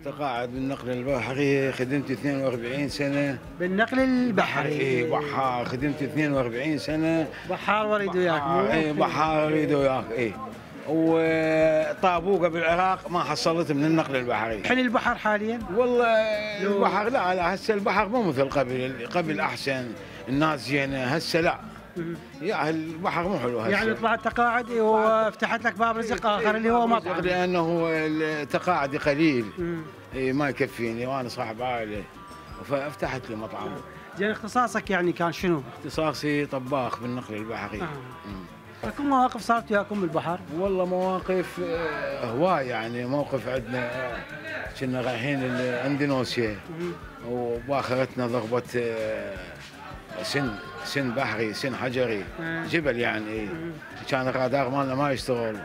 متقاعد بالنقل البحري، خدمت 42 سنة. بالنقل البحري. اي بحار، خدمت 42 سنة. بحار وريد وياك. اي بحار اريد وياك اي. وطابوقه بالعراق ما حصلت من النقل البحري. الحين البحر حاليا؟ والله البحر لا هسه البحر مو مثل قبل احسن، الناس زينه، هسه لا. يا البحر مو حلو هسه. يعني طلعت تقاعد وفتحت لك باب رزق اخر اللي هو مطعم. لانه التقاعد قليل. اي ما يكفيني وانا صاحب عائله، ففتحت لي مطعم. زين اختصاصك يعني كان شنو؟ اختصاصي طباخ بالنقل البحري. اكو مواقف صارت وياكم بالبحر؟ والله مواقف هواي، يعني موقف عندنا كنا رايحين الاندونيسيا وباخرتنا ضربة سن بحري، سن حجري، جبل يعني. كان الرادار مالنا ما يشتغل،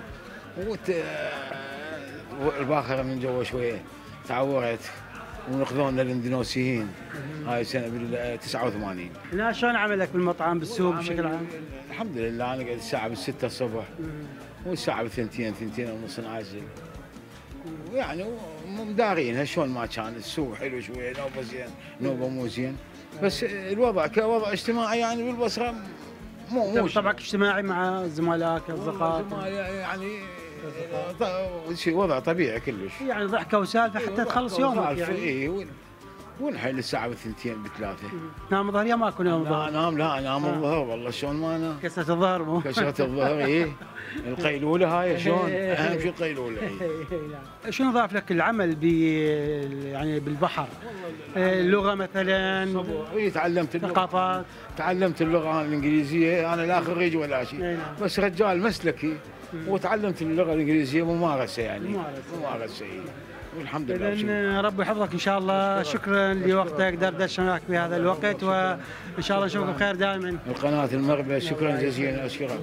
والباخره من جوا شويه تعورت ونقذونا الاندونيسيين. هاي سنه بال 89. هنا شلون عملك بالمطعم بالسوق بشكل عام؟ الحمد لله انا قاعد الساعه بال6 الصبح والساعه بالثنتين، 2 ونص نعزل. ويعني مدارينها شلون ما كان السوق حلو شويه، نوبه زين نوبه مو زين، بس الوضع كوضع اجتماعي يعني بالبصره مو طبعك اجتماعي مع زملائك اصدقائك يعني شيء وضع طبيعي كلش، يعني ضحكه وسالفه حتى تخلص يومك يعني. اي ونحل الساعه بالثنتين بالثلاثه. تنام الظهر يا ماكو نوم الظهر؟ لا انام الظهر والله شلون ما انام. كسرة الظهر مو؟ كسرة الظهر اي. القيلوله هاي شلون؟ اهم شيء القيلوله. شنو ضاف لك العمل يعني بالبحر؟ اللغه مثلا؟ تعلمت ثقافات؟ تعلمت اللغه الانجليزيه، انا لا خريج ولا شيء، بس رجال مسلكي وتعلمت اللغه الانجليزيه ممارسه يعني. ممارسه والحمد لله. إذن ربي يحفظك ان شاء الله. شكرا لوقتك، دردشناك بهذا الوقت، وان شاء الله نشوفك بخير دائما. القناه المغربيه شكرا جزيلا، اشكرك.